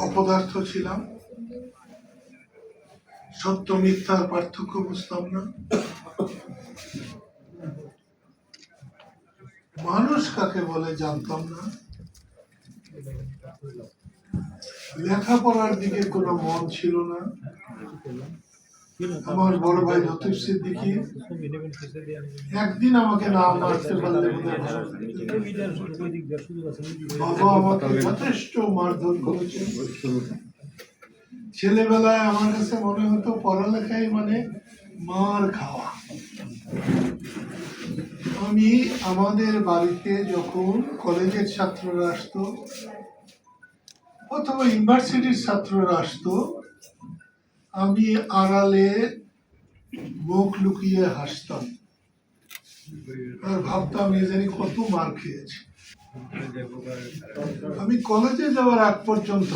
অপদার্থ ছিলাম, সত্য মিথ্যার পার্থক্য বুঝতাম না, মানুষ কাকে বলে জানতাম না, লেখাপড়ার দিকে কোনো মন ছিল না। আমার বড় ভাই লতিফ সিদ্দিকী একদিন আমাকে না মারতে পারলে বাবা আমাকে যথেষ্ট মারধর করেছে। ছেলেবেলায় আমার কাছে মনে হতো পড়ালেখাই মানে মার খাওয়া। আমি আমাদের বাড়িতে যখন কলেজের ছাত্ররা আসতো অথবা ইউনিভার্সিটির ছাত্ররা আসতো, আমি আড়ালে মুখ লুকিয়ে হাসতাম আর ভাবতাম এ জানি কত মার খেয়েছে। আমি কলেজে যাওয়ার আগ পর্যন্ত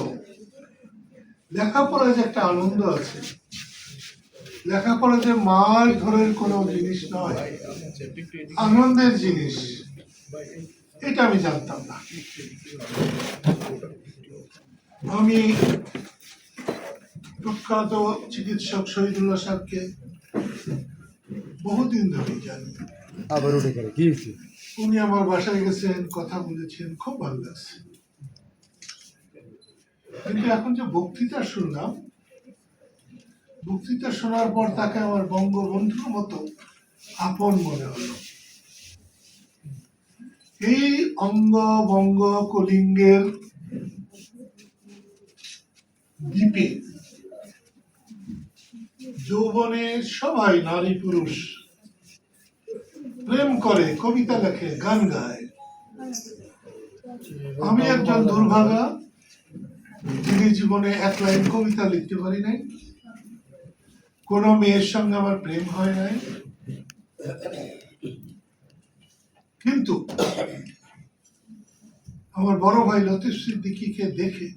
লেখাপড়ায় যে একটা আনন্দ আছে, লেখাপড়া যে মার ধরের কোনো জিনিস নয়, আনন্দের জিনিস, এটা আমি জানতাম না। আমি প্রখ্যাত চিকিৎসক শহীদুল্লাহ সাহেবকে বহুদিন ধরেই জানি। উনি আমার বাসায় গেছেন, কথা বলেছেন, খুব ভালো লাগছে। কিন্তু এখন যে বক্তৃতা শুনলাম, বক্তৃতা শোনার পর তাকে আমার বঙ্গবন্ধুর মতো আপন মনে হলো। এই অঙ্গ বঙ্গ কলিঙ্গের দ্বীপে যৌবনে সবাই নারী পুরুষ প্রেম করে, কবিতা লেখে, গান গায়। আমি একজন দুর্ভাগা, যিনি জীবনে এক লাইন কবিতা লিখতে পারি নাই, কোন মেয়ের সঙ্গে আমার প্রেম হয় নাই। কিন্তু আমার বড় ভাই লতিফ সিদ্দিকীকে দেখে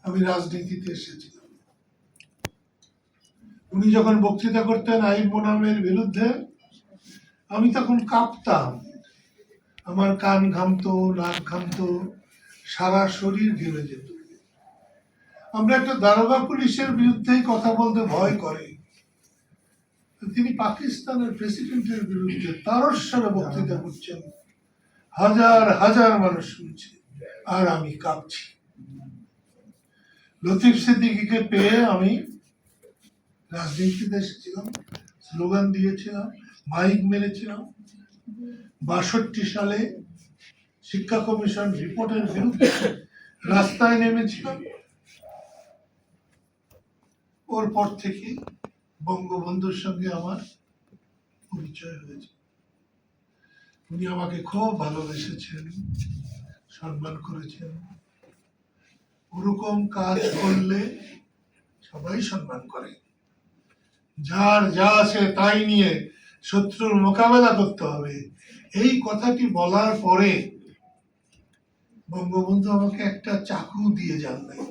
আমি রাজনীতিতে এসেছিলাম। উনি যখন বক্তৃতা করতেন আইন মোনামের বিরুদ্ধে, আমি তখন কাঁপতাম, আমার কান ঘামতো, নাক ঘামতো, সারা শরীর ঘেমে যেত। আমরা একটা দারোগা পুলিশের বিরুদ্ধেই কথা বলতে ভয় করে, তিনি পাকিস্তানের প্রেসিডেন্টের বিরুদ্ধে তারস্বরে বক্তৃতা করছেন, হাজার হাজার মানুষ শুনছে, আর আমি কাঁপছি। লতিফ সিদ্দিকীকে পেয়ে আমি রাজনীতিতে এসেছিলাম, স্লোগান দিয়েছিলাম, মাইক মেরেছিলাম। ৬২ সালে শিক্ষা কমিশন রিপোর্টের বিরুদ্ধে রাস্তায় নেমেছিলাম। ওর পর থেকে বঙ্গবন্ধুর সঙ্গে আমার পরিচয় হয়েছে। উনি আমাকে খুব ভালোবেসেছেন, সম্মান করেছেন। ওরকম কাজ করলে সবাই সম্মান করে। যার যা আছে তাই নিয়ে শত্রুর মোকাবেলা করতে হবে, এই কথাটি বলার পরে বঙ্গবন্ধু আমাকে একটা চাকু দিয়ে যান নাই।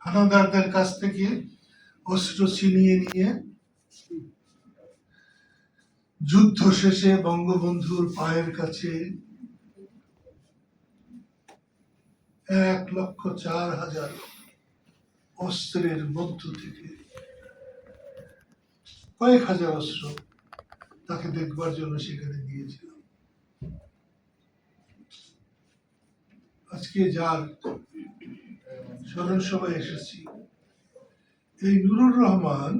হানাদারদের কাছ থেকে অস্ত্র ছিনিয়ে নিয়ে যুদ্ধ শেষে বঙ্গবন্ধুর পায়ের কাছে ১,০৪,০০০ অস্ত্রের মধ্য থেকে কয়েক হাজার অস্ত্র তাকে দেখবার জন্য সেখানে দিয়েছিলাম। আজকে যার স্মরণ সভায় এসেছি, এই নুরুর রহমান,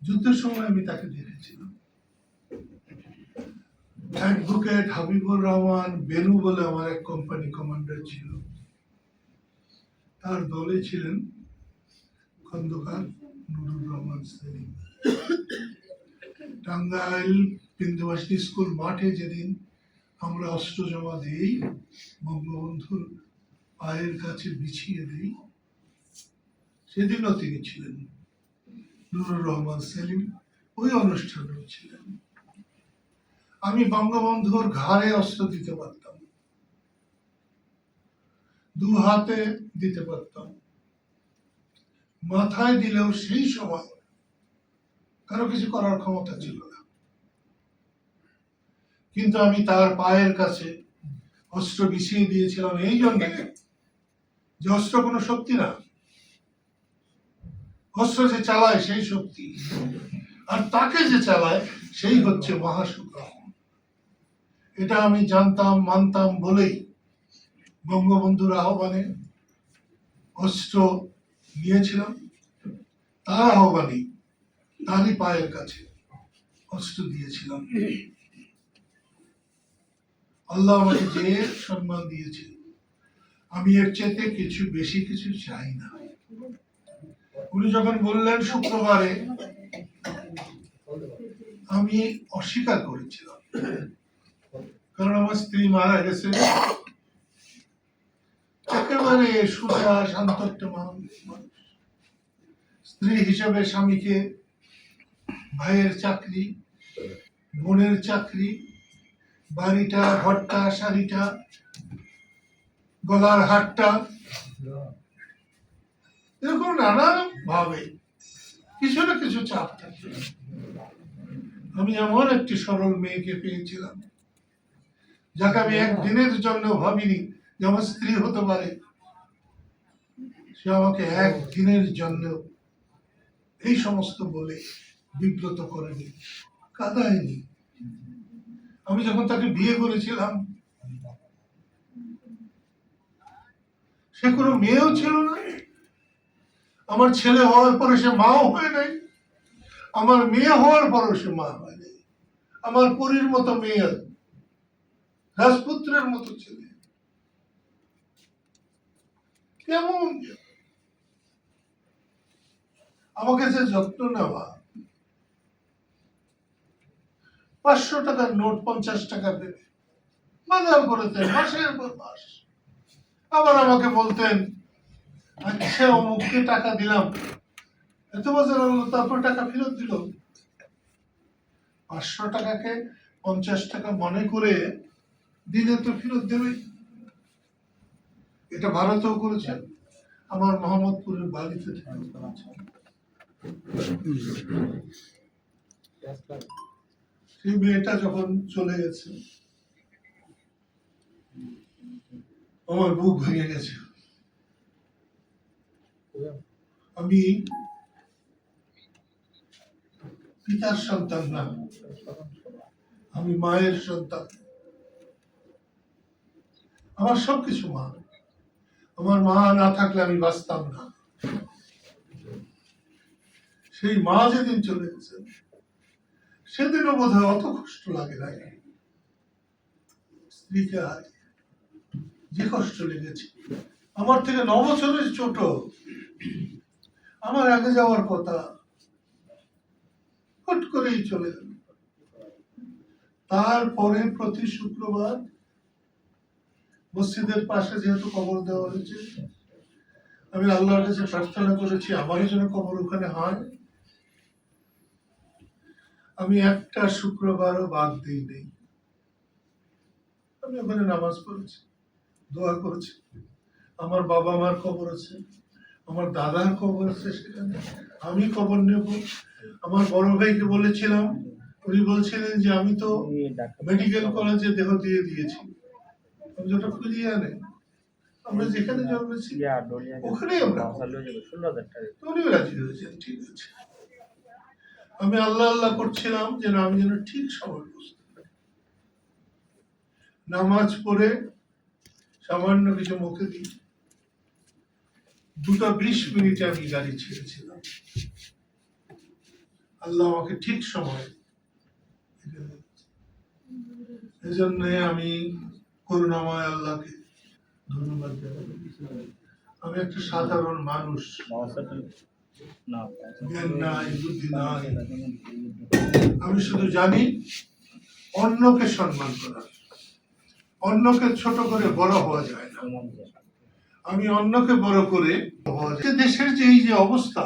যুদ্ধের সময় আমি তাকে দেখেছিলাম। অ্যাডভোকেট হাবিবুর রহমান বেনু বলে আমার এক কোম্পানি কমান্ডার ছিল, তার দলে ছিলেন খন্দকার নুরুর রহমান সেলিম। টাঙ্গাইল বিন্দুবাসী স্কুল মাঠে যেদিন আমরা অস্ত্র জমা দিই, বঙ্গবন্ধুর পায়ের কাছে বিছিয়ে দিই, সেদিনও তিনি ছিলেন, নুরুর রহমান সেলিম ওই অনুষ্ঠানেও ছিলেন। আমি বঙ্গবন্ধুর ঘাড়ে অস্ত্র দিতে পারতাম, দু হাতে দিতে পারতাম, মাথায় দিলেও সেই সময় কারো কিছু করার ক্ষমতা ছিল না। কিন্তু আমি তার পায়ের কাছে অস্ত্র বিছিয়ে দিয়েছিলাম এই জন্য যে অস্ত্র কোনো শক্তি না, অস্ত্র যে চালায় সেই শক্তি, আর তাকে যে চালায় সেই হচ্ছে মহাশুক্রহণ। এটা আমি জানতাম মানতাম বলেই বঙ্গবন্ধুর আহ্বানে অস্ত্র নিয়েছিলাম, তার আহ্বানে তারই পায়ের কাছে অস্ত্র দিয়েছিলাম। আল্লাহ আমাকে যে সম্মান দিয়েছে, আমি এর চাইতে কিছু বেশি কিছু চাই না। উনি যখন বললেন শুক্রবারে, আমি অস্বীকার করেছিলাম, কারণ আমার স্ত্রী মারা গেছে। একেবারে সুজা শান্ত একটা মানুষ, স্ত্রী হিসেবে স্বামীকে ভাইয়ের চাকরি, বোনের চাকরি, বাড়িটা, ঘরটা, শাড়িটা, গলার হারটা, এরকম নানা ভাবে কিছু না কিছু চাপ থাকে। আমি এমন একটি সরল মেয়েকে পেয়েছিলাম, যাকে আমি একদিনের জন্য ভাবিনি যে আমার স্ত্রী হতে পারে। সে আমাকে একদিনের জন্য এই সমস্ত বলে বিব্রত করেনি, কাঁদায়নি। আমি যখন তাকে বিয়ে করেছিলাম, সে কোনো মেয়েও ছিল না। আমার ছেলে হওয়ার পরে সে মাও হয় নাই, আমার মেয়ে হওয়ার পরেও সে মা হয় নাই। আমার পরীর মতো মেয়ে, রাজপুত্রের মতো ছেলে, কেমন আমাকে যে যত্ন নেওয়া। 500 টাকার নোট 50 টাকা দেবে, বাজার করতেন মাসের পর মাস। আবার আমাকে বলতেন, আচ্ছা অমুককে টাকা দিলাম, এত বাজার হলো, তারপর টাকা ফেরত দিল। 500 টাকাকে 50 টাকা মনে করে দিলে তো ফেরত দেবে। এটা ভারতেও করেছেন, আমার মোহাম্মদপুরের বাড়িতে সেই মেয়েটা যখন চলে গেছে, আমার বুক ভেঙে গেছে। আমি পিতার সন্তান না, আমি মায়ের সন্তান। আমার সবকিছু মা। আমার মা না থাকলে আমি বাঁচতাম না। সেই মা যেদিন চলে গেছে, সেদিনও বোধ হয় অত কষ্ট লাগে না। স্ত্রীকে যে কষ্ট লেগেছে, আমার থেকে 9 বছরের ছোট, আমার আগে যাওয়ার কথা, হুট করেই চলে গেল। তারপরে প্রতি শুক্রবার মসজিদের পাশে যেহেতু কবর দেওয়া হয়েছে, আমি আল্লাহর কাছে প্রার্থনা করেছি আমারও যেন কবর ওখানে হয়। আমি একটা শুক্রবারও বাদ দিই নেই। আমি ওখানে নামাজ পড়েছি, দোয়া করেছি। আমার বাবা মার কবর আছে, আমার দাদার কবর আছে সেখানে, আমি কবর নেব। আমার বড় ভাইকে বলেছিলাম, উনি বলছিলেন যে আমি তো মেডিকেল কলেজে দেহ দিয়ে দিয়েছি, আমি যেটা ফিরিয়ে আনে, আমরা যেখানে জন্মেছি ওখানেই আমরা। উনিও রাজি হয়েছেন, ঠিক আছে। আমি আল্লাহ আল্লাহ করছিলাম যেন আমি যেন ঠিক সময় বুঝতে পারি। নামাজ পড়ে সামান্য কিছু মুখে দিই, 2:20 মিনিটে আমি গাড়ি ছেড়েছিলাম। আল্লাহ আমাকে ঠিক সময়, এই জন্য আমি করুণাময় আল্লাহকে ধন্যবাদ জানাই। আমি একটা সাধারণ মানুষ, জ্ঞান নাই, বুদ্ধি নাই। আমি শুধু জানি অন্যকে সম্মান করা, অন্যকে ছোট করে বড় হওয়া যায় না। আমি অন্যকে বড় করে দেশের যে এই যে অবস্থা,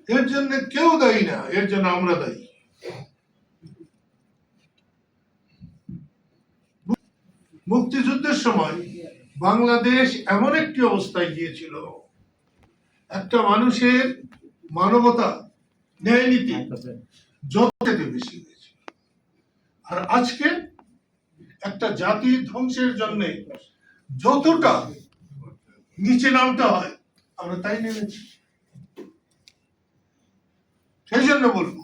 এর জন্য কেউ দায়ী না, এর জন্য আমরা দায়ী। মুক্তিযুদ্ধের সময় বাংলাদেশ এমন একটি অবস্থায় গিয়েছিল, একটা মানুষের মানবতা, ন্যায় নীতি যত বেশি হয়েছে। আর আজকে একটা জাতি ধ্বংসের জন্য যতটা নিচে নামতে হয় আমরা তাই নেমেছি। সেই জন্য বলবো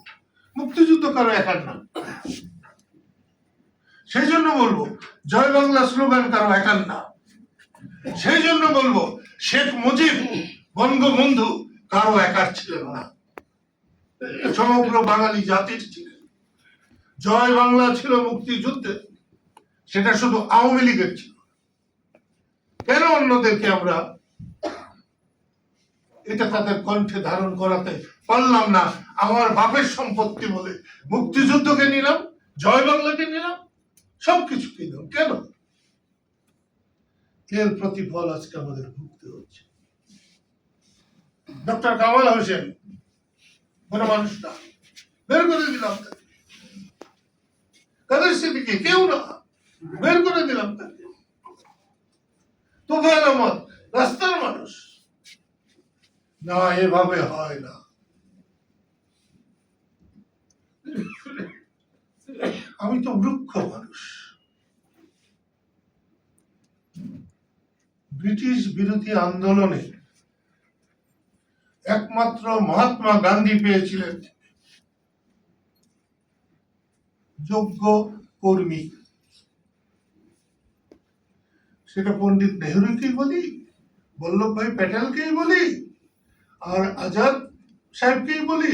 মুক্তিযুদ্ধ কারো একার না। সেই জন্য বলবো জয় বাংলা স্লোগান কারো একার না। সেই জন্য বলবো শেখ মুজিব বঙ্গবন্ধু কারো একার ছিলেন না, সমগ্র বাঙালি জাতির ছিলেন। জয় বাংলা ছিল মুক্তিযুদ্ধে, সেটা শুধু আওয়ামী লীগের ছিল। কেন অন্যদেরকে আমরা এটা তাদের কণ্ঠে ধারণ করাতে পারলাম না? আমার বাপের সম্পত্তি বলে মুক্তিযুদ্ধকে নিলাম, জয় বাংলাকে নিলাম, সবকিছুকে নিলাম। কেন? এর প্রতিফল আজকে আমাদের ভুগতে হচ্ছে। ডক্টর কামাল হোসেন কোন মানুষটা বের করে দিলাম তাকে, কাদের সিদ্দিকী কেউ না, বের করে দিলাম তাকে। তোফায়েল আহমদ রাস্তার মানুষ না, এভাবে হয় না। আমি তো মূর্খ মানুষ। ব্রিটিশ বিরোধী আন্দোলনে একমাত্র মহাত্মা গান্ধী পেয়েছিলেন যোগ্য কর্মী। সেটা পণ্ডিত নেহরুকেই বলি, বল্লভভাই প্যাটেলকেই বলি, আর আজাদ সাহেবকেই বলি,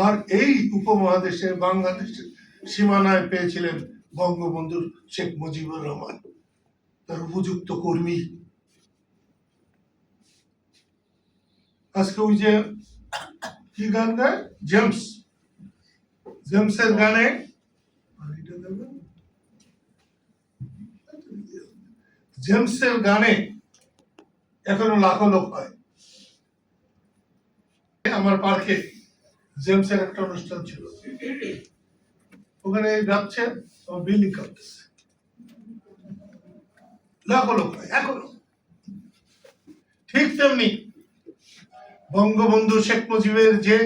আর এই উপমহাদেশে বাংলাদেশের সীমানায় পেয়েছিলেন বঙ্গবন্ধু শেখ মুজিবুর রহমান, তার উপযুক্ত কর্মী। আজকে ওই যে কি গান গায় জেমস, জেমসের গানে জেমসের গানে এখনো লাখো লোক হয়। আমার পার্কে জেমসের একটা অনুষ্ঠান ছিল, ওখানে যাচ্ছে বিল্ডিং করতেছে, লাখো লোক হয় এখনো। ঠিক তেমনি বঙ্গবন্ধু শেখ মুজিবের যে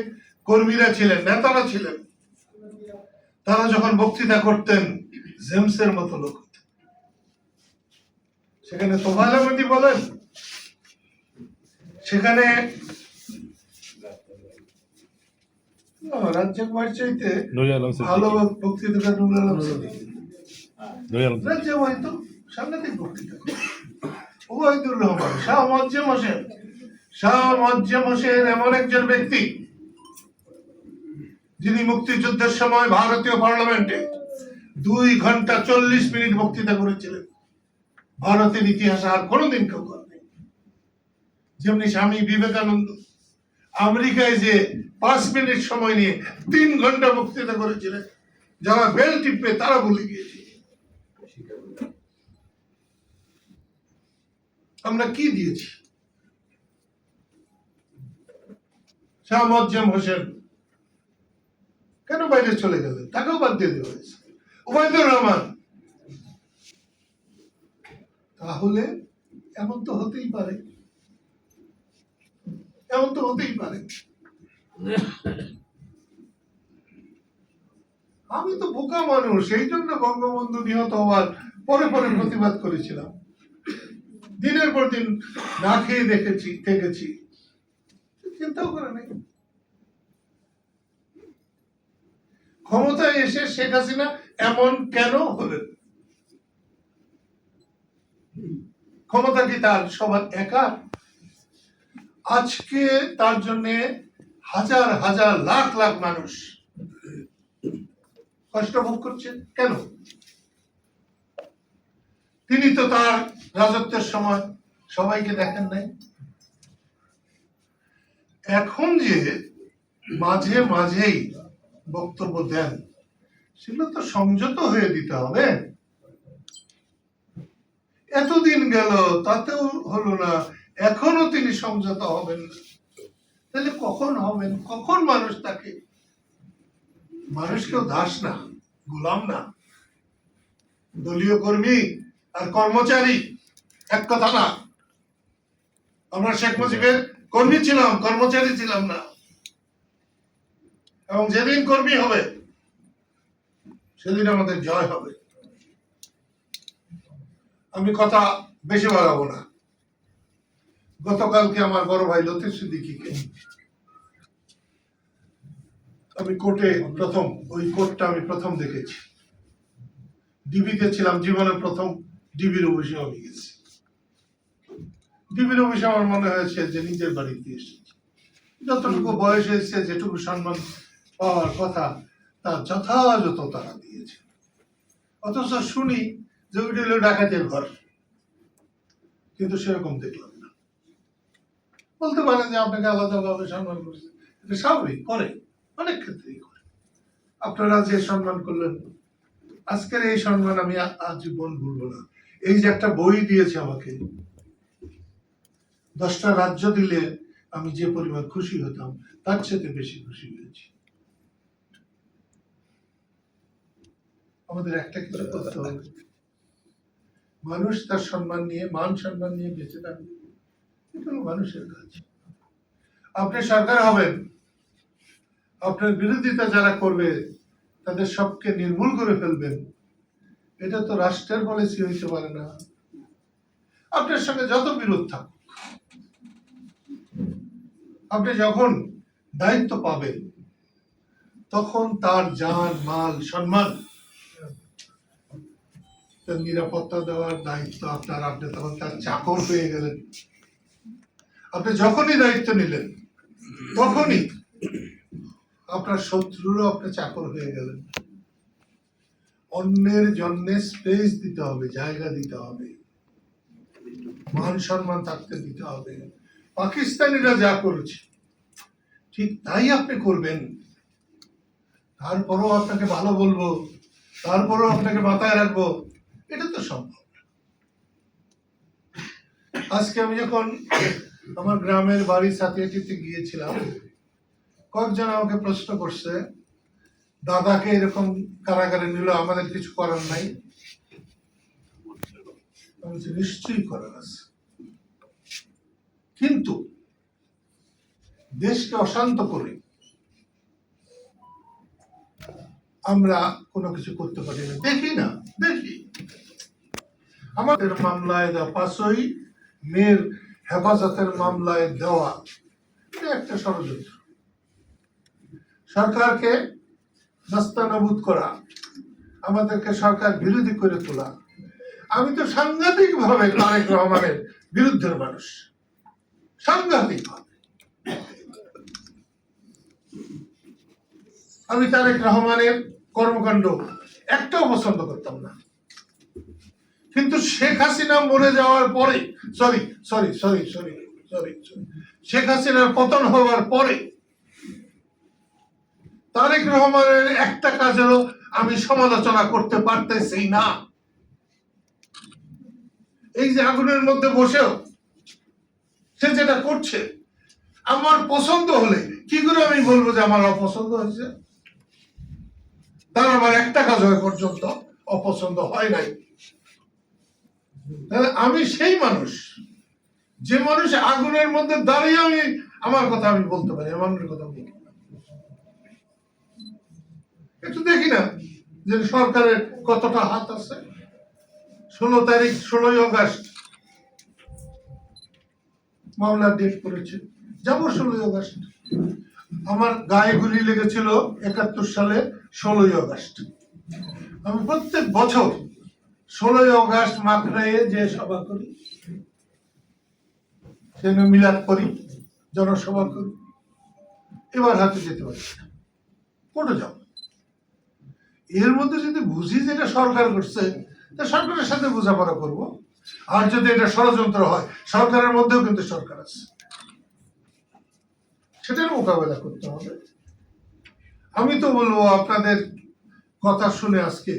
কর্মীরা ছিলেন, নেতারা ছিলেন, তারা যখন বক্তৃতা করতেন জেমসের মতো লোক হতেন। সেখানে তোফায়েল আহমেদ বলেন, সেখানে রাজ্জাক ভাইয়ের চাইতে ভালো বক্তৃতা নুরুল আলম সিদ্দিকী। রাজ্জাক ভাই তো সাংঘাতিক বক্তৃতা করেন। ওবায়দুর রহমান, শাহ মোয়াজ্জেম হোসেন, শাহ মোয়াজ্জেম হোসেন এমন একজন ব্যক্তি যিনি মুক্তিযুদ্ধের সময় ভারতীয় পার্লামেন্টে 2 ঘন্টা 40 মিনিট বক্তৃতা করেছিলেন। ভারতের ইতিহাসে আর কোনোদিন কেউ করেনি। যেমনি স্বামী বিবেকানন্দ আমেরিকায় যে 5 মিনিট সময় নিয়ে 3 ঘন্টা বক্তৃতা করেছিলেন, যারা বেল টিপবে তারা ভুলে গিয়েছে। আমরা কি দিয়েছি? শাহ মোয়াজ্জেম হোসেন কেন বাইরে চলে গেলেন? তাকেও বাদ দিয়ে দেওয়া হয়েছে। ওবায়দুর রহমান, তাহলে এমন তো হতেই পারে, এমন তো হতেই পারে। আমি তো বোকা মানুষ, এই জন্য বঙ্গবন্ধু নিহত হওয়ার পরে পরে প্রতিবাদ করেছিলাম। দিনের পর দিন না খেয়ে দেখেছি, থেকেছি, চিন্তাও করে নাই। ক্ষমতায় এসে শেখ হাসিনা এমন কেন হলেন? ক্ষমতা কি তার সবার একা? আজকে তার জন্য হাজার হাজার লাখ লাখ মানুষ কষ্ট ভোগ করছেন। কেন? তিনি তো তার রাজত্বের সময় সবাইকে দেখেন নাই। এখন যে মাঝে মাঝেই বক্তব্য দেন, সেগুলো তো সংযত হয়ে দিতে হবে। এতদিন গেল, তাতেও হলো না, এখনো তিনি সংযত হবেন না। তাহলে কখন হবেন? কখন মানুষ তাকে, মানুষ কেউ দাস না, গোলাম না। দলীয় কর্মী আর কর্মচারী এক কথা না। আমরা শেখ মুজিবের কর্মী ছিলাম, কর্মচারী ছিলাম না। এবং যেদিন কর্মী হবে সেদিন আমাদের জয় হবে। আমি কথা বেশি বাড়াবো না। গতকালকে আমার বড় ভাই লতিফ সিদ্দিকীকে আমি কোর্টে ওই কোর্টটা আমি প্রথম দেখেছি। ডিবিতে ছিলাম, জীবনের প্রথম ডিবির অফিসে আমি গেছি। ডিবির অফিসে আমার মনে হয়েছে যে নিজের বাড়িতে এসেছি। যতটুকু বয়স হয়েছে, যেটুকু সম্মান পাওয়ার কথা তা যথাযথ তারা দিয়েছে। অথচ শুনি যে ওইটা হলো ডাকাতের ঘর, কিন্তু সেরকম দেখলাম না। বলতে পারেন যে আপনাকে আলাদাভাবে সম্মান করেছে, এটা স্বাভাবিক, করে, অনেক ক্ষেত্রেই করে। আপনারা যে সম্মান করলেন, আজকের এই সম্মান আমি আজীবন ভুলবো না। এই যে একটা বই দিয়েছে আমাকে, 10টা রাজ্য দিলে আমি যে পরিমাণ খুশি হতাম, তার চেয়ে বেশি খুশি হয়েছি। আমাদের একটা কিছু করতে হবে, মানুষ তার সম্মান নিয়ে, মান সম্মান নিয়ে বেঁচে থাকবে, এটা হলো মানুষের কাজ। আপনি সরকার হবেন, আপনার বিরোধিতা যারা করবে তাদের সবকে নির্মূল করে ফেলবেন, এটা তো রাষ্ট্রের পলিসি হইতে পারে না। আপনার সঙ্গে যত বিরোধ থাকুক, আপনি যখন দায়িত্ব পাবেন তখন তার জান, মাল, সম্মান, তার নিরাপত্তা দেওয়ার দায়িত্ব আপনার। আপনি তখন তার চাকর হয়ে গেলেন। আপনি যখনই দায়িত্ব নিলেন তখনই আপনার শত্রুরও আপনি চাকর হয়ে গেলেন। অন্যের জন্য স্পেস দিতে হবে, জায়গা দিতে হবে, মান সম্মান থাকতে দিতে হবে। পাকিস্তানিরা যা করেছে ঠিক তাই আপনি করবেন। তারপরও আপনাকে ভালো বলবো, তারপরও আপনাকে মাথায় রাখবো, এটা তো সম্ভব না। আজকে আমি যখন আমার গ্রামের বাড়ি সাথিয়াটিতে গিয়েছিলাম, কয়েকজন আমাকে প্রশ্ন করছে, দাদাকে এরকম কারাগারে নিল, আমাদের কিছু করার নাই? নিশ্চয়ই করার আছে, কিন্তু দেশকে অশান্ত করে আমরা কোনো কিছু করতে পারি না। দেখি আমাদের মামলায় দেওয়া 5ই মেয়ের হেফাজতের মামলায় দেওয়া, এটা একটা ষড়যন্ত্র। সরকারকে নাস্তানাবুদ করা, আমাদেরকে সরকার বিরোধী করে তোলা। আমি তো সাংঘাতিক ভাবে তারেক রহমানের বিরুদ্ধের মানুষ, সাংঘাতিক ভাবে। আমি তারেক রহমানের কর্মকাণ্ড একটাও পছন্দ করতাম না, কিন্তু শেখ হাসিনা মরে যাওয়ার পরে, শেখ হাসিনার পতন হওয়ার পরে তারেক রহমানের একটা কাজেরও আমি সমালোচনা করতে পারতেছি না। এই যে আগুনের মধ্যে বসেও সে যেটা করছে, আমার পছন্দ হলে কি করে আমি বলবো যে আমার অপছন্দ হয়েছে? তার আমার একটা কাজ হয়ে পর্যন্ত অপছন্দ হয় নাই। আমি সেই মানুষ, যে মানুষ আগুনের মধ্যে দাঁড়িয়ে আমি আমার কথা আমি বলতে পারি, আমার কথা বলি। একটু দেখি না যে সরকারের কতটা হাত আছে। 16ই আগস্ট মামলার ডেট করেছে, যাবো 16ই আগস্ট। আমার গায়ে গুলি লেগেছিল 71 সালে 16ই আগস্ট। আমি প্রত্যেক বছর 16ই আগস্ট মাকড়াইয়ে যে সভা করি, সেখানে মিলাদ করি, জনসভা করি। এবার হাতে যেতে পারি, কোর্টে যাব। এর মধ্যে যদি বুঝি যে এটা সরকার করছে, তা সরকারের সাথে বোঝাপড়া করব। আর যদি এটা ষড়যন্ত্র হয়, সরকারের মধ্যেও কিন্তু সরকার আছে, সেটার মোকাবেলা করতে হবে। আমি তো বলবো, আপনাদের কথা শুনে আজকে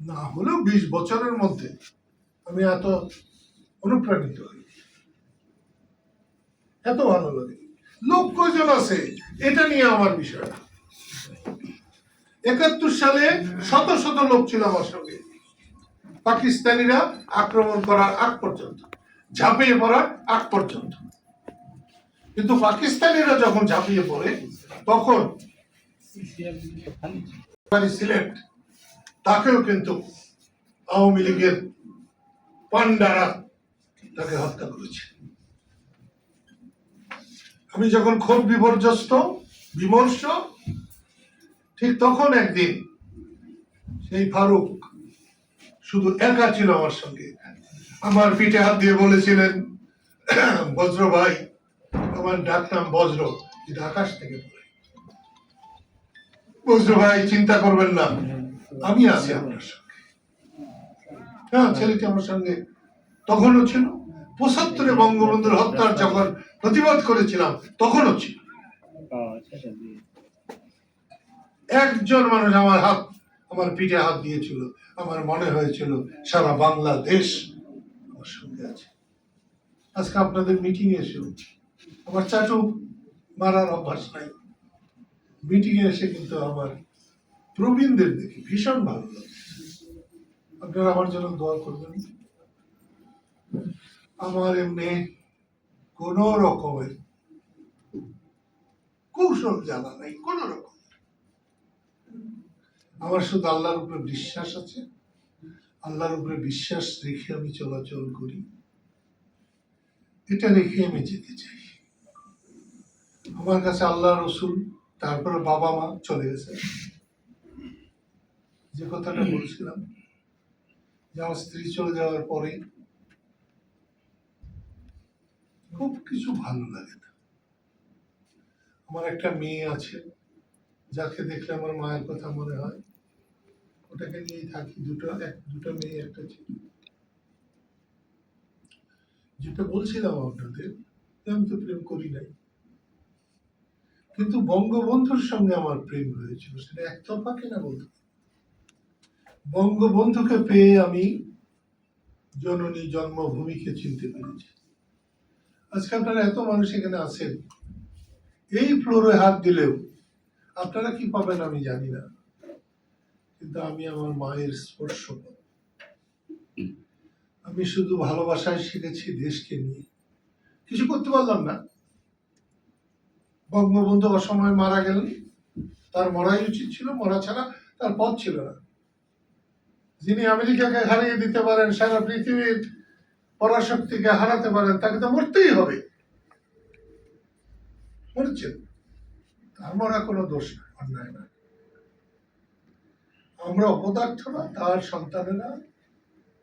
না হলেও 20 বছরের মধ্যে আমি এত অনুপ্রাণিত হই, এত ভালো লাগে। লোক কয়জন আছে এটা নিয়ে আমার বিষয় না। 71 সালে শত শত লোক ছিল আমার সঙ্গে, পাকিস্তানিরা আক্রমণ করার আগ পর্যন্ত, ঝাঁপিয়ে পড়ার আগ পর্যন্ত। কিন্তু পাকিস্তানিরা যখন ঝাঁপিয়ে পড়ে, তখন সিলেট, তাকেও কিন্তু আওয়ামী লীগের পান্ডারা তাকে হত্যা করেছে। আমি যখন খুব বিমর্ষ, ঠিক তখন একদিন সেই ফারুক শুধু একা ছিল আমার সঙ্গে, আমার পিঠে হাত দিয়ে বলেছিলেন, বজ্র ভাই, আমার ডাক নাম বজ্র, যেটা আকাশ থেকে পড়ে, বজ্র ভাই চিন্তা করবেন না, আমি আছি আপনার সঙ্গে। হ্যাঁ, ছেলেটি আমার সঙ্গে তখনও ছিল, ৭৫ বঙ্গবন্ধুর হত্যার যখন প্রতিবাদ করেছিলাম তখনও ছিল। একজন মানুষ আমার পিঠে হাত দিয়েছিল, আমার মনে হয়েছিল সারা বাংলাদেশ আমার সঙ্গে আছে। আজকে আপনাদের মিটিং এ এসেও আমার চাটু মারার অভ্যাস নাই, মিটিং এ এসে কিন্তু আমার প্রবীণদের দেখি ভীষণ ভালো লাগে। আপনারা আমার জন্য দোয়া করবেন। আমার এমনি কোন রকমের কৌশল জানা নাই, কোন রকম। আমার শুধু আল্লাহর উপরে বিশ্বাস আছে, আল্লাহর উপরে বিশ্বাস রেখে আমি চলাচল করি, এটা রেখে আমি যেতে চাই। আমার কাছে আল্লাহ, রসুল, তারপরে বাবা মা চলে গেছে। যে কথাটা বলছিলাম যে আমার স্ত্রী চলে যাওয়ার পরে খুব কিছু ভালো লাগে না। আমার একটা মেয়ে আছে, যাকে দেখলে আমার মায়ের কথা মনে হয়, ওটাকে নিয়েই থাকি। দুটো মেয়ে, একটা ছেলে। যেটা বলছিলাম আপনাদের, আমি তো প্রেম করি নাই, কিন্তু বঙ্গবন্ধুর সঙ্গে আমার প্রেম হয়েছিল, সেটা একতরফা কিনা বলতে। বঙ্গবন্ধুকে পেয়ে আমি জননী জন্মভূমিকে চিনতে পেরেছি। আজকে আপনারা এত মানুষ এখানে আছেন, এই ফ্লোরে হাত দিলেও আপনারা কি পাবেন আমি জানি না, কিন্তু আমি আমার মায়ের স্পর্শ পাব। আমি শুধু ভালোবাসায় শিখেছি দেশকে নিয়ে, কিছু করতে পারলাম না। বঙ্গবন্ধু অসময়ে মারা গেলেন, তার মরাই উচিত ছিল, মরা ছাড়া তার পথ ছিল না। যিনি আমেরিকাকে হারিয়ে দিতে পারেন, সারা পৃথিবীর পরাশক্তিকে হারাতে পারেন, তাকে তো মরতেই হবে। মরছেন, তার মরা কোনো দোষ না, অন্যায় না। আমরা অপদার্থরা, তার সন্তানেরা,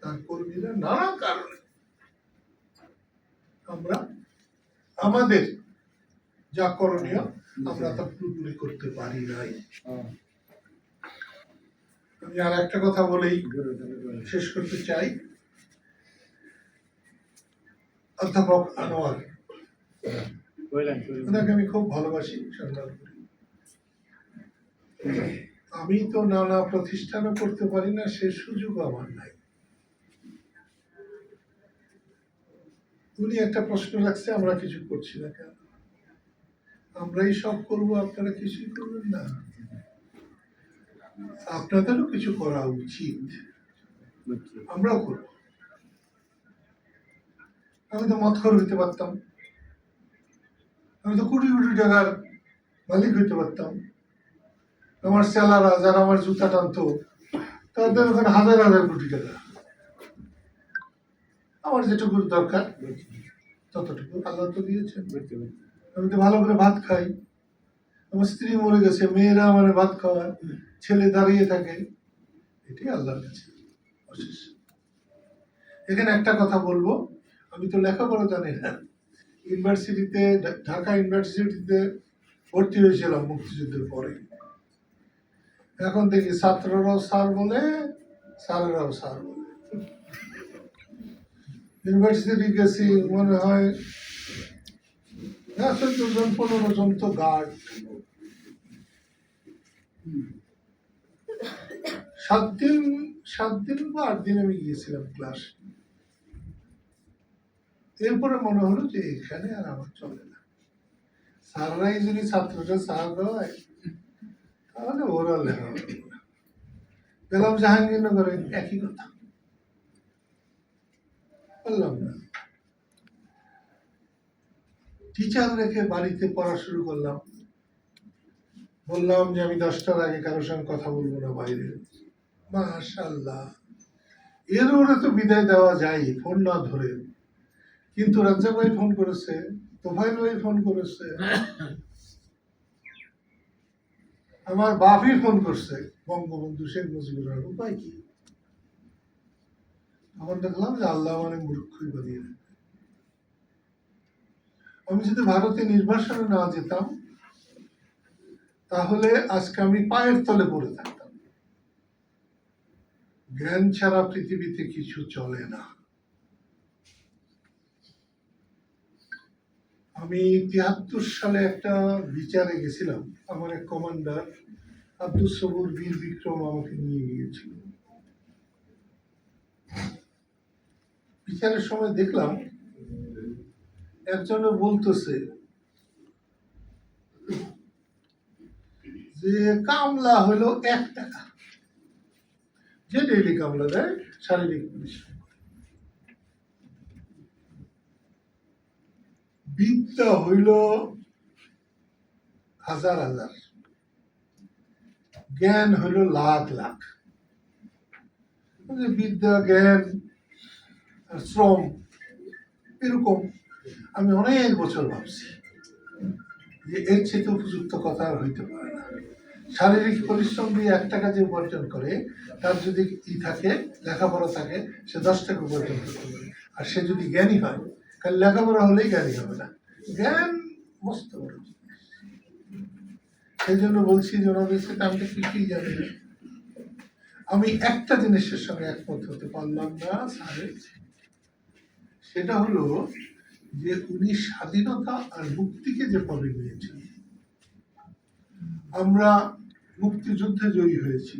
তার কর্মীরা, নানা কারণে আমরা আমাদের যা করণীয় আমরা তা পুরোপুরি করতে পারি নাই। আমি আর একটা কথা বলেই শেষ করতে চাই। অধ্যাপক আনোয়ার, ওনাকে আমি খুব ভালোবাসি, সম্মান করি। আমি তো নানা প্রতিষ্ঠানও করতে পারি না, সে সুযোগ আমার নাই। উনি একটা প্রশ্ন রাখছে, আমরা কিছু করছি না কেন? আমরাই সব করবো, আপনারা কিছুই করবেন না? আপনাদেরও কিছু করা উচিত, আমরাও করব। আমি তো মতখর হইতে পারতাম, আমি তো কোটি কোটি টাকার মালিক হইতে পারতাম। আমার সেলারা যারা আমার জুতা টানতো, তাদের ওখানে হাজার হাজার কোটি টাকা। আমার যেটুকু দরকার ততটুকু আল্লাহ তো দিয়েছেন। আমি তো ভালো করে ভাত খাই, আমার স্ত্রী মরে গেছে, মেয়েরা আমার ভাত খাওয়ায়, ছেলে দাঁড়িয়ে থাকে, এটাই আল্লাহর কাছে অশেষ। এখানে একটা কথা বলবো, আমি তো লেখাপড়া জানি না। ইউনিভার্সিটিতে, ঢাকা ইউনিভার্সিটিতে ভর্তি হয়েছিলাম মুক্তিযুদ্ধের পরে। এখন দেখি ছাত্ররাও স্যার বলে, স্যারেরাও স্যার বলে। ইউনিভার্সিটি গেছি, মনে হয় ১৪ জন ১৫ জন তো গার্ড। ৭ দিন বা ৮ দিন আমি গিয়েছিলাম ক্লাস। এরপরে মনে হলো যে এখানে আর আমার চলে না। স্যাররাই যদি ছাত্রটা স্যার হয়, তাহলে ওরা লেখাপড়া গেলাম জাহাঙ্গীরনগরে, একই কথা, বললাম না। টিচার রেখে বাড়িতে পড়া শুরু করলাম, বললাম যে আমি 10টার আগে কারোর সঙ্গে কথা বলবো না বাইরে। মাশাআল্লাহ, এর ওরে তো বিদায় দেওয়া যায় ফোন না ধরে, কিন্তু রাজ্জাক ভাই ফোন করেছে, তোফাইল ভাই ফোন করেছে, আমার বাপই ফোন করছে, বঙ্গবন্ধু শেখ মুজিবুর রহমান। উপায় কি? আমার দেখলাম যে আল্লাহ মানে মূর্খই বানিয়ে রাখে। আমি যদি ভারতে নির্বাসনে না যেতাম তাহলে আজকে আমি পায়ের তলে পড়ে থাকতাম। জ্ঞান ছাড়া পৃথিবীতে কিছু চলে না। আমি 73 সালে একটা বিচারে গেছিলাম, আমার এক কমান্ডার আব্দুল সবুর বীর বিক্রম আমাকে নিয়ে গিয়েছিল। বিচারের সময় দেখলাম একজনে বলতেছে যে কামলা হলো 1 টাকা, যে ডেইলি কামলা দেয় শারীরিক পরিশ্রম। বিদ্যা হইল হাজার হাজার, জ্ঞান হইল লাখ লাখ। বিদ্যা, জ্ঞান, শ্রম এরকম আমি অনেক বছর ভাবছি যে এর চেয়ে উপযুক্ত কথা আর হইতে পারে না। শারীরিক পরিশ্রম দিয়ে 1 টাকা যে উপার্জন করে, তার যদি থাকে, লেখাপড়া থাকে, সে 10 টাকা উপার্জন করতে পারে। আর সে যদি জ্ঞানী হয়, কারণ লেখাপড়া হলেই জ্ঞানী হবে না, জ্ঞান মস্ত বড়। সেই জন্য বলছি যে ওনাদের সাথে আমি কিছুই জানি না। আমি একটা জিনিসের সঙ্গে একমত হতে পারলাম না স্যারের, সেটা হলো যে উনি স্বাধীনতা আর মুক্তিকে যে পদে নিয়েছেন। আমরা মুক্তিযুদ্ধে জয়ী হয়েছি,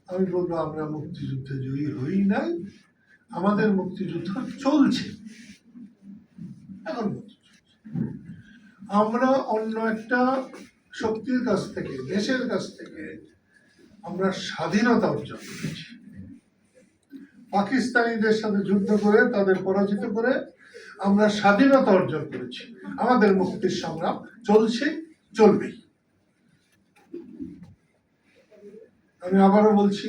আমি বলবো আমরা মুক্তিযুদ্ধে জয়ী হই নাই, আমাদের মুক্তিযুদ্ধ চলছে এখন। আমরা অন্য একটা শক্তির কাছ থেকে, দেশের কাছ থেকে আমরা স্বাধীনতা অর্জন করেছি। পাকিস্তানিদের সাথে যুদ্ধ করে তাদের পরাজিত করে আমরা স্বাধীনতা অর্জন করেছি। আমাদের মুক্তির সংগ্রাম চলছে, চলবেই। আমি আবারও বলছি,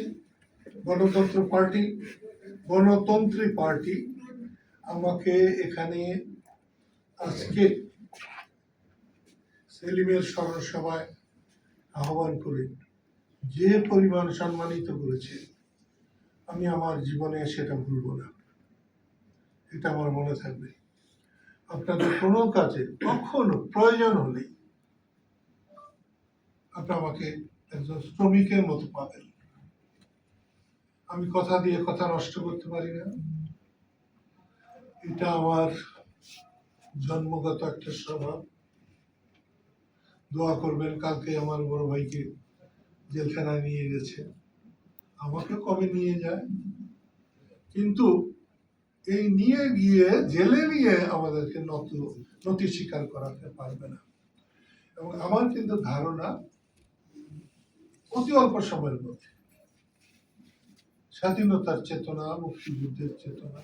গণতন্ত্রী পার্টি আমাকে এখানে আজকে সেলিমের স্মরণ সভায় আহ্বান করে যে পরিমাণ সম্মানিত করেছে, আমি আমার জীবনে সেটা ভুলব না, এটা আমার মনে থাকবে। আপনাদের কোনো কাজে কখনো প্রয়োজন হলে আপনি আমাকে একজন শ্রমিকের মতো পাবেন। আমি কথা দিয়ে কথা নষ্ট করতে পারি না, এটা আমার জন্মগত একটা স্বভাব। দোয়া করবেন, কালকে আমার বড় ভাইকে জেলখানায় নিয়ে গেছে, আমাকে কবে নিয়ে যায়, কিন্তু এই নিয়ে গিয়ে জেলে নিয়ে আমাদেরকে নতি স্বীকার করাতে পারবে না। এবং আমার কিন্তু ধারণা অতি অল্প সময়ের মধ্যে স্বাধীনতার চেতনা, মুক্তিযুদ্ধের চেতনা,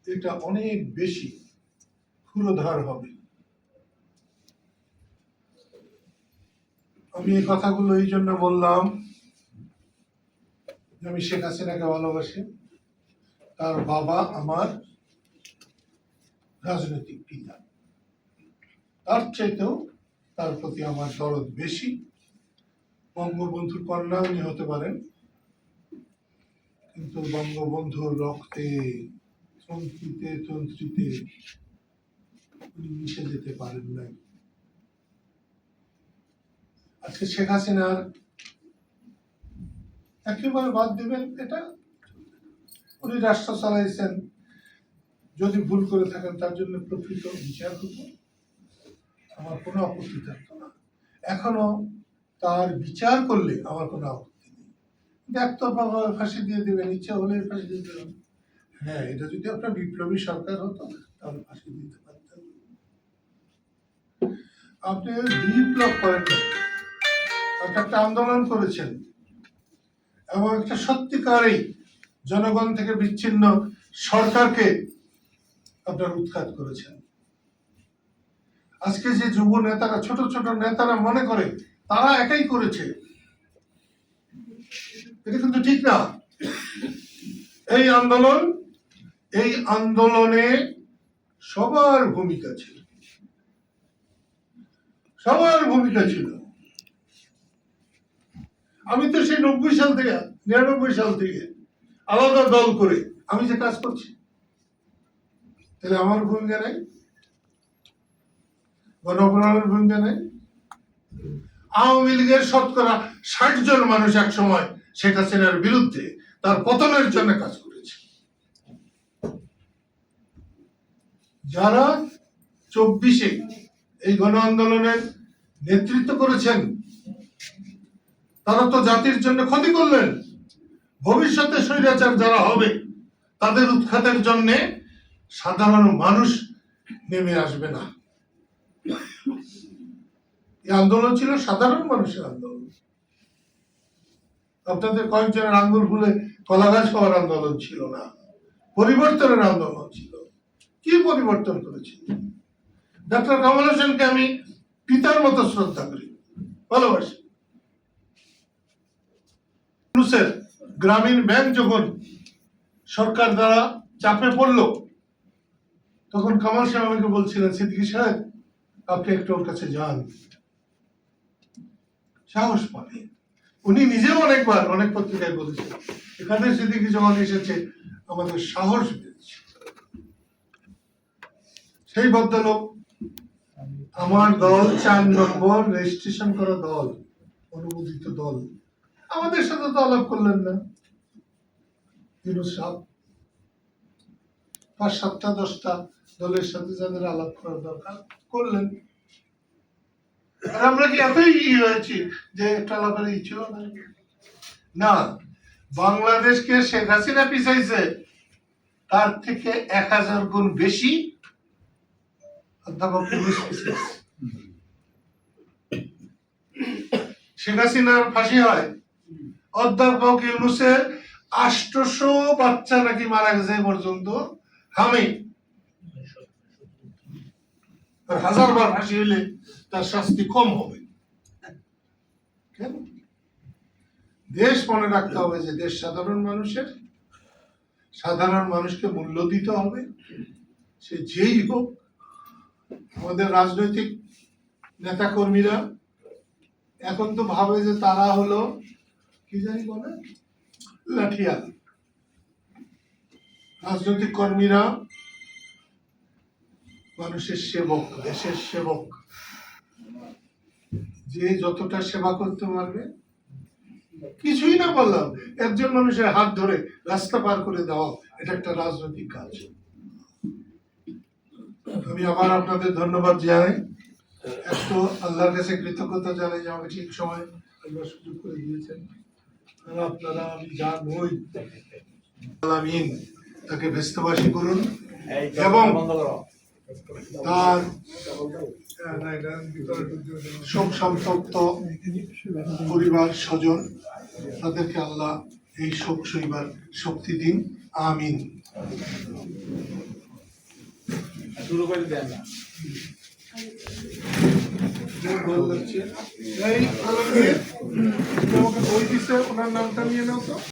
এটা অনেক বেশি ক্ষুরধার হবে। আমি এই কথাগুলো এই জন্য বললাম যে আমি শেখ হাসিনাকে ভালোবাসি, তার বাবা আমার রাজনৈতিক পিতা, তার চাইতেও তার প্রতি আমার দরদ বেশি। বঙ্গবন্ধুর কন্যা উনি হতে পারেন, কিন্তু বঙ্গবন্ধুর রক্তে, তন্ত্রিতে উনি মিশে যেতে পারেন নাই। আজকে শেখ হাসিনার একেবারে বাদ দেবেন, এটা উনি রাষ্ট্র চালাইছেন, যদি ভুল করে থাকেন তার জন্য প্রকৃত বিচার হতো, আমার কোনো আপত্তি থাকতো না। এখনো তার বিচার করলে আমার কোনো আপত্তি নেই, একতরফাভাবে ফাঁসি দিয়ে দেবেন, ইচ্ছা হলে ফাঁসি দিয়ে দেবেন। হ্যাঁ, এটা যদি আপনার বিপ্লবী সরকার হতো তাহলে ফাঁসি দিতে পারতেন। আপনি বিপ্লব করেন না, একটা আন্দোলন করেছেন এবং একটা সত্যিকারই জনগণ থেকে বিচ্ছিন্ন সরকারকে আপনার উৎখাত করেছেন। আজকে যে যুব নেতারা, ছোট ছোট নেতারা মনে করে তারা একাই করেছে, এটা কিন্তু ঠিক না। এই আন্দোলনে সবার ভূমিকা ছিল, সবার ভূমিকা ছিল। আমি তো সেই 90 সাল থেকে 99 সাল থেকে আলাদা দল করে আমি যে কাজ করছি, তাহলে আমার ভূমিকা নেই? গণঅভ্যুত্থানের ভূমিকা নেই? আওয়ামী লীগের শতকরা 60 জন মানুষ এক সময় শেখ হাসিনার বিরুদ্ধে তার পতনের জন্য কাজ করেছে। যারা 24-এ এই গণ আন্দোলনের নেতৃত্ব করেছেন, তারা তো জাতির জন্য ক্ষতি করলেন। ভবিষ্যতে স্বৈরাচার যারা হবে তাদের উৎখাতের জন্য সাধারণ মানুষ নেমে আসবে না। এই আন্দোলন ছিল সাধারণ মানুষের আন্দোলন। আপনাদের কয়েকজনের আঙ্গুল ফুলে কলা গাছ হওয়ার আন্দোলন ছিল না, পরিবর্তনের আন্দোলন ছিল। কি পরিবর্তন করেছিল? ডক্টর কামাল হোসেনকে আমি পিতার মতো শ্রদ্ধা করি, ভালোবাসি। গ্রামীণ ব্যাংক যখন সরকার দ্বারা চাপে পড়লো, তখন কামাল সাহেব আমাকে বলছিলেন, সিদ্দিকী সাহেব আপনি একটু ওর কাছে যান, সাহস পাবে। উনি নিজেও অনেকবার অনেক পত্রিকায় বলেছেন, এখানে সিদ্দিকী যখন এসেছে আমাদের সাহস পেয়েছে। সেই ভদ্রলোক, আমার দল 4 নম্বর রেজিস্ট্রেশন করা দল, অনুমোদিত দল, আমাদের সাথে তো আলাপ করলেন না। 5-7টা 10টা দলের সাথে যাদের আলাপ করার দরকার করলেন। আমরা কি এতই হয়েছি যে একটা আলাপের ইচ্ছেও না? বাংলাদেশকে শেখ হাসিনা পিছাইছে তার থেকে 1000 গুণ বেশি অধ্যাপক ইউনূস পিছাইছে। শেখ হাসিনার ফাঁসি হয়, অধ্যাপক ইউনূসের 800 বাচ্চা নাকি মারা গেছে পর্যন্ত। আমি 1000 বার ফাঁসি হইলে তার শাস্তি কম হবে কেন? দেশ মনে রাখতে হবে যে দেশ সাধারণ মানুষের, সাধারণ মানুষকে মূল্য দিতে হবে, সে যেই হোক। আমাদের রাজনৈতিক নেতা কর্মীরা এখন তো ভাবে যে তারা হলো কি জানি বলে লাঠিয়াল। রাজনৈতিক কর্মীরা মানুষের সেবক, দেশের সেবক। যে যতটা সেবা করতে পারবে, কিছুই না বললাম, একজন মানুষের হাত ধরে রাস্তা পার করে দেওয়া, এটা একটা রাজনৈতিক কাজ। আমি আবার আপনাদের ধন্যবাদ জানাই, একটু আল্লাহর কাছে কৃতজ্ঞতা জানাই যে আমাকে ঠিক সময় আল্লাহ সুযোগ করে দিয়েছেন। আপনারা আমি যা নই, আমিন তাকে ব্যস্তবাসী করুন এবং তার শোক সন্তপ্ত পরিবার স্বজন তাদেরকে আল্লাহ এই শোক সইবার শক্তি দিন, আমিন। শুরু করে দেন না। এই আলমগীর আমাকে বই দিছে, ওনার নামটা নিয়ে নাও তো।